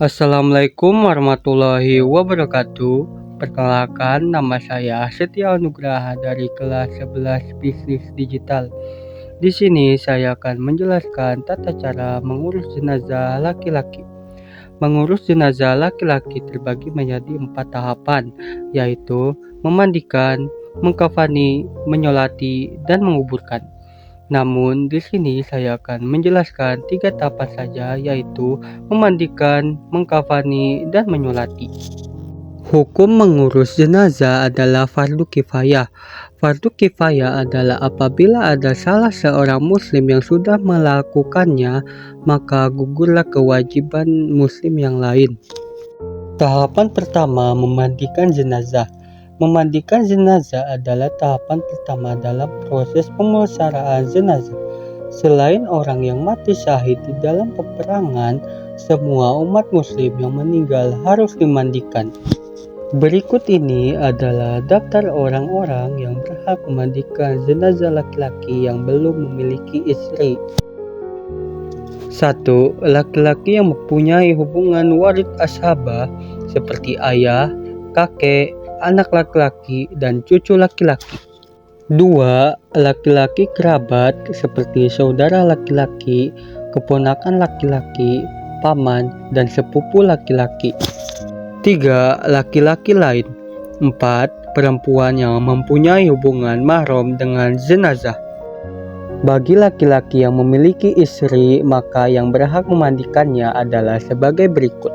Assalamualaikum warahmatullahi wabarakatuh. Perkenalkan, nama saya Setia Nugraha dari kelas 11 Bisnis Digital. Di sini saya akan menjelaskan tata cara mengurus jenazah laki-laki. Mengurus jenazah laki-laki terbagi menjadi 4 tahapan, yaitu memandikan, mengkafani, menyolati, dan menguburkan. Namun, di sini saya akan menjelaskan 3 tahapan saja, yaitu memandikan, mengkafani, dan menyolati. Hukum mengurus jenazah adalah fardu kifayah. Fardu kifayah adalah apabila ada salah seorang muslim yang sudah melakukannya, maka gugurlah kewajiban muslim yang lain. Tahapan pertama, memandikan jenazah. Memandikan jenazah adalah tahapan pertama dalam proses pemusaraan jenazah. Selain orang yang mati syahid di dalam peperangan, semua umat muslim yang meninggal harus dimandikan. Berikut ini adalah daftar orang-orang yang berhak memandikan jenazah laki-laki yang belum memiliki istri. 1. Laki-laki yang mempunyai hubungan warid ashabah seperti ayah, kakek, anak laki-laki, dan cucu laki-laki. 2. Laki-laki kerabat seperti saudara laki-laki, keponakan laki-laki, paman, dan sepupu laki-laki. 3. Laki-laki lain. 4. Perempuan yang mempunyai hubungan mahram dengan jenazah. Bagi laki-laki yang memiliki istri, maka yang berhak memandikannya adalah sebagai berikut.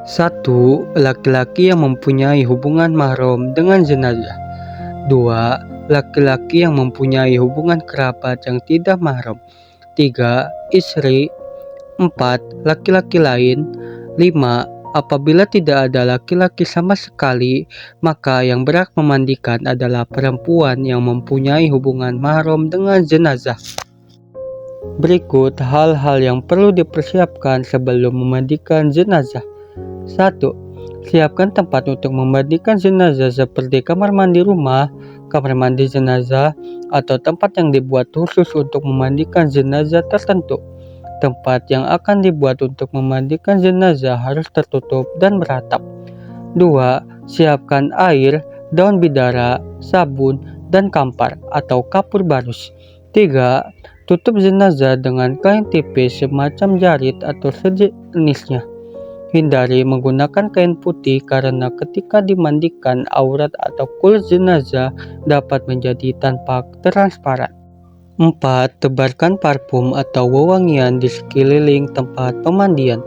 1. Laki-laki yang mempunyai hubungan mahram dengan jenazah. 2. Laki-laki yang mempunyai hubungan kerabat yang tidak mahram. 3. Istri. 4. Laki-laki lain. 5. Apabila tidak ada laki-laki sama sekali, maka yang berhak memandikan adalah perempuan yang mempunyai hubungan mahram dengan jenazah. Berikut hal-hal yang perlu dipersiapkan sebelum memandikan jenazah. 1. Siapkan tempat untuk memandikan jenazah seperti kamar mandi rumah, kamar mandi jenazah, atau tempat yang dibuat khusus untuk memandikan jenazah tertentu. Tempat yang akan dibuat untuk memandikan jenazah harus tertutup dan beratap. 2. Siapkan air, daun bidara, sabun, dan kampar atau kapur barus. 3. Tutup jenazah dengan kain tipis semacam jarit atau sejenisnya. Hindari menggunakan kain putih karena ketika dimandikan aurat atau kulit jenazah dapat menjadi tampak transparan. 4. Tebarkan parfum atau wewangian di sekeliling tempat pemandian.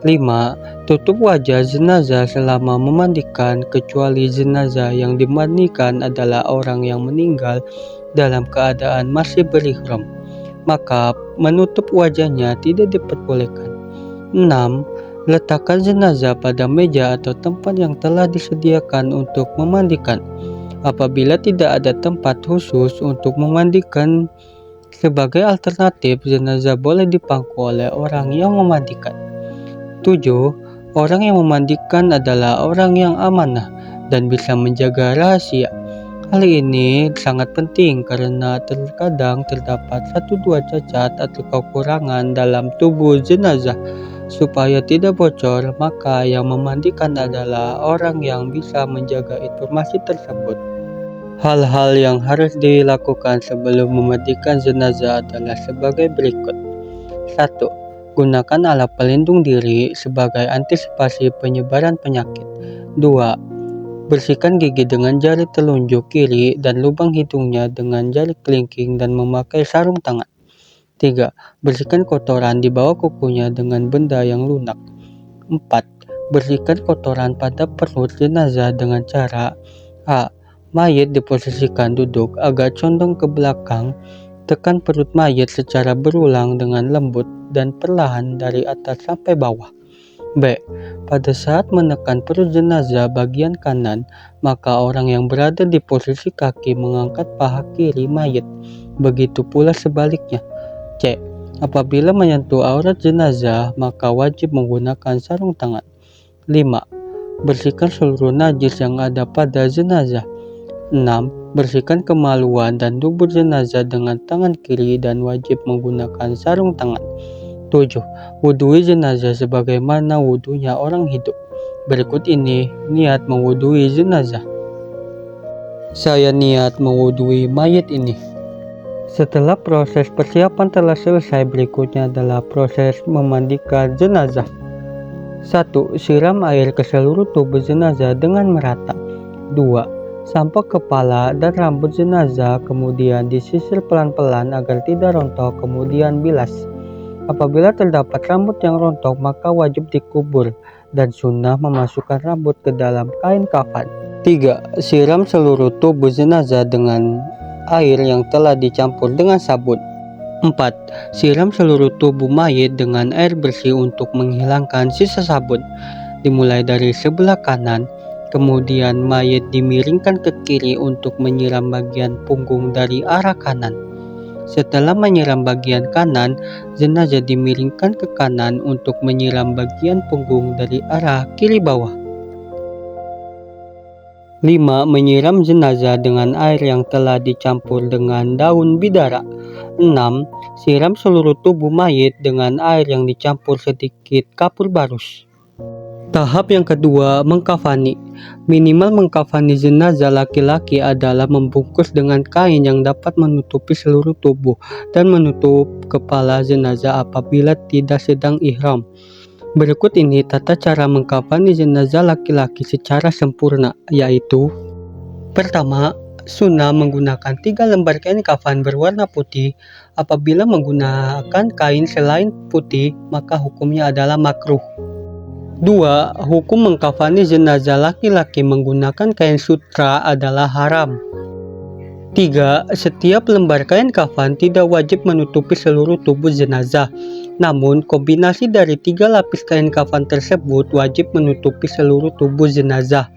5. Tutup wajah jenazah selama memandikan kecuali jenazah yang dimandikan adalah orang yang meninggal dalam keadaan masih berihram, maka menutup wajahnya tidak diperbolehkan. 6. Letakkan jenazah pada meja atau tempat yang telah disediakan untuk memandikan. Apabila tidak ada tempat khusus untuk memandikan, sebagai alternatif jenazah boleh dipangku oleh orang yang memandikan. 7. Orang yang memandikan adalah orang yang amanah dan bisa menjaga rahasia. Hal ini sangat penting karena terkadang terdapat 1-2 cacat atau kekurangan dalam tubuh jenazah. Supaya tidak bocor, maka yang memandikan adalah orang yang bisa menjaga informasi tersebut. Hal-hal yang harus dilakukan sebelum memandikan jenazah adalah sebagai berikut. 1. Gunakan alat pelindung diri sebagai antisipasi penyebaran penyakit. 2. Bersihkan gigi dengan jari telunjuk kiri dan lubang hidungnya dengan jari kelingking dan memakai sarung tangan. 3. Bersihkan kotoran di bawah kukunya dengan benda yang lunak. 4. Bersihkan kotoran pada perut jenazah dengan cara A. Mayit diposisikan duduk agak condong ke belakang. Tekan perut mayit secara berulang dengan lembut dan perlahan dari atas sampai bawah. B. Pada saat menekan perut jenazah bagian kanan, maka orang yang berada di posisi kaki mengangkat paha kiri mayit. Begitu pula sebaliknya. C. Apabila menyentuh aurat jenazah, maka wajib menggunakan sarung tangan. 5. Bersihkan seluruh najis yang ada pada jenazah. 6. Bersihkan kemaluan dan dubur jenazah dengan tangan kiri dan wajib menggunakan sarung tangan. 7. Wudhui jenazah sebagaimana wudhunya orang hidup. Berikut ini niat mewudhui jenazah. Saya niat mewudhui mayit ini. Setelah proses persiapan telah selesai, berikutnya adalah proses memandikan jenazah. 1. Siram air ke seluruh tubuh jenazah dengan merata. 2. Sampo kepala dan rambut jenazah, kemudian disisir pelan-pelan agar tidak rontok, kemudian bilas. Apabila terdapat rambut yang rontok, maka wajib dikubur dan sunnah memasukkan rambut ke dalam kain kafan. 3. Siram seluruh tubuh jenazah dengan air yang telah dicampur dengan sabun. 4. Siram seluruh tubuh mayit dengan air bersih untuk menghilangkan sisa sabun. Dimulai dari sebelah kanan, kemudian mayit dimiringkan ke kiri untuk menyiram bagian punggung dari arah kanan. Setelah menyiram bagian kanan, jenazah dimiringkan ke kanan untuk menyiram bagian punggung dari arah kiri bawah. 5. Menyiram jenazah dengan air yang telah dicampur dengan daun bidara. 6. Siram seluruh tubuh mayit dengan air yang dicampur sedikit kapur barus. Tahap yang kedua, mengkafani. Minimal mengkafani jenazah laki-laki adalah membungkus dengan kain yang dapat menutupi seluruh tubuh dan menutup kepala jenazah apabila tidak sedang ihram. Berikut ini tata cara mengkafani jenazah laki-laki secara sempurna, yaitu: pertama, sunnah menggunakan 3 lembar kain kafan berwarna putih. Apabila menggunakan kain selain putih, maka hukumnya adalah makruh. 2. Hukum mengkafani jenazah laki-laki menggunakan kain sutra adalah haram. 3. Setiap lembar kain kafan tidak wajib menutupi seluruh tubuh jenazah. Namun, kombinasi dari 3 lapis kain kafan tersebut wajib menutupi seluruh tubuh jenazah.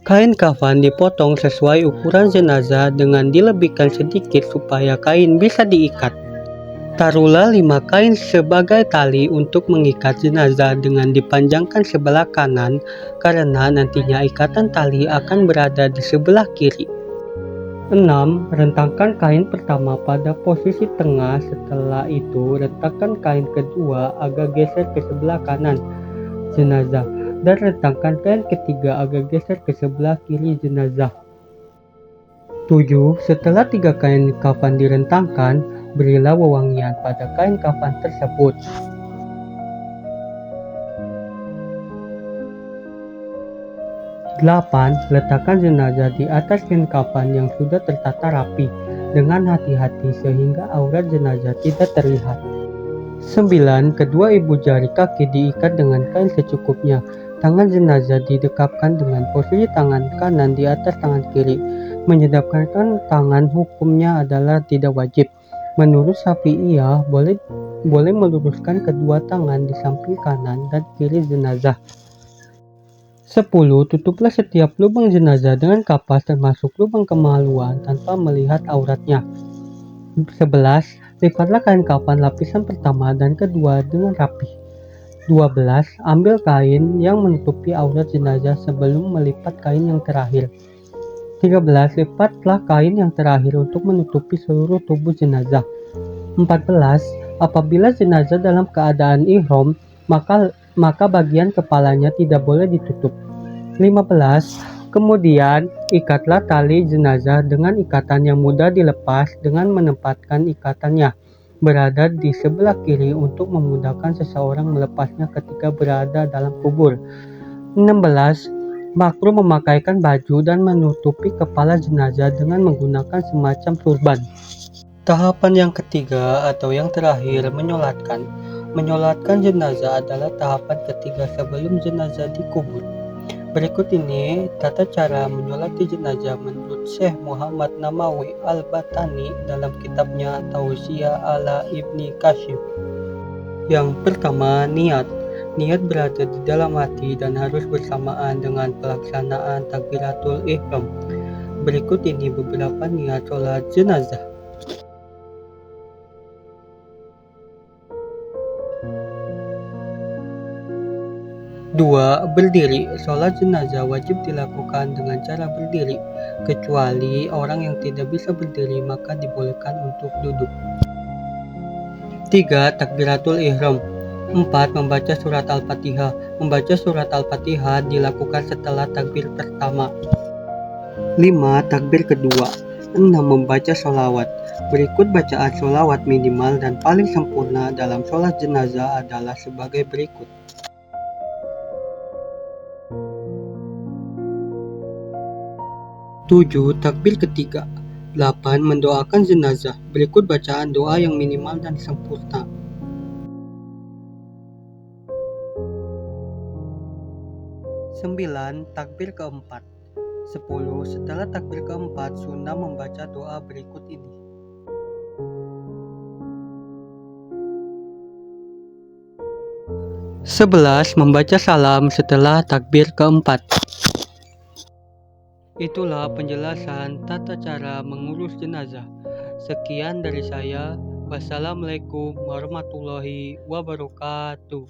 Kain kafan dipotong sesuai ukuran jenazah dengan dilebihkan sedikit supaya kain bisa diikat. Taruhlah 5 kain sebagai tali untuk mengikat jenazah dengan dipanjangkan sebelah kanan, karena nantinya ikatan tali akan berada di sebelah kiri. 6. Rentangkan kain pertama pada posisi tengah, setelah itu rentangkan kain kedua agak geser ke sebelah kanan jenazah, dan rentangkan kain ketiga agak geser ke sebelah kiri jenazah. 7. Setelah 3 kain kafan direntangkan, berilah wewangian pada kain kafan tersebut. 8. Letakkan jenazah di atas kain kafan yang sudah tertata rapi dengan hati-hati sehingga aurat jenazah tidak terlihat. 9. Kedua ibu jari kaki diikat dengan kain secukupnya. Tangan jenazah didekapkan dengan posisi tangan kanan di atas tangan kiri. Menyedapkan tangan hukumnya adalah tidak wajib. Menurut Syafi'iyah, boleh meluruskan kedua tangan di samping kanan dan kiri jenazah. 10. Tutuplah setiap lubang jenazah dengan kapas termasuk lubang kemaluan tanpa melihat auratnya. 11. Lipatlah kain kafan lapisan pertama dan kedua dengan rapi. 12. Ambil kain yang menutupi aurat jenazah sebelum melipat kain yang terakhir. 13. Lipatlah kain yang terakhir untuk menutupi seluruh tubuh jenazah. 14. Apabila jenazah dalam keadaan ihram, maka bagian kepalanya tidak boleh ditutup. 15. Kemudian, ikatlah tali jenazah dengan ikatan yang mudah dilepas dengan menempatkan ikatannya berada di sebelah kiri untuk memudahkan seseorang melepasnya ketika berada dalam kubur. 16. Makruh memakaikan baju dan menutupi kepala jenazah dengan menggunakan semacam turban. Tahapan yang ketiga atau yang terakhir, menyolatkan. Menyolatkan jenazah adalah tahapan ketiga sebelum jenazah dikubur. Berikut ini tata cara menyolati jenazah menurut Syekh Muhammad Namawi Al-Batani dalam kitabnya Tausiah ala Ibni Kashif. Yang pertama, niat. Niat berada di dalam hati dan harus bersamaan dengan pelaksanaan takbiratul ihram. Berikut ini beberapa niat sholat jenazah. 2. Berdiri. Sholat jenazah wajib dilakukan dengan cara berdiri. Kecuali orang yang tidak bisa berdiri, maka dibolehkan untuk duduk. 3. Takbiratul ihram. 4. Membaca surat Al-Fatihah. Membaca surat Al-Fatihah dilakukan setelah takbir pertama. 5. Takbir kedua. 6. Membaca sholawat. Berikut bacaan sholawat minimal dan paling sempurna dalam sholat jenazah adalah sebagai berikut. 7. Takbir ketiga. 8. Mendoakan jenazah. Berikut bacaan doa yang minimal dan sempurna. 9. Takbir keempat. 10. Setelah takbir keempat, sunnah membaca doa berikut ini. 11. Membaca salam setelah takbir keempat. Itulah penjelasan tata cara mengurus jenazah. Sekian dari saya. Wassalamualaikum warahmatullahi wabarakatuh.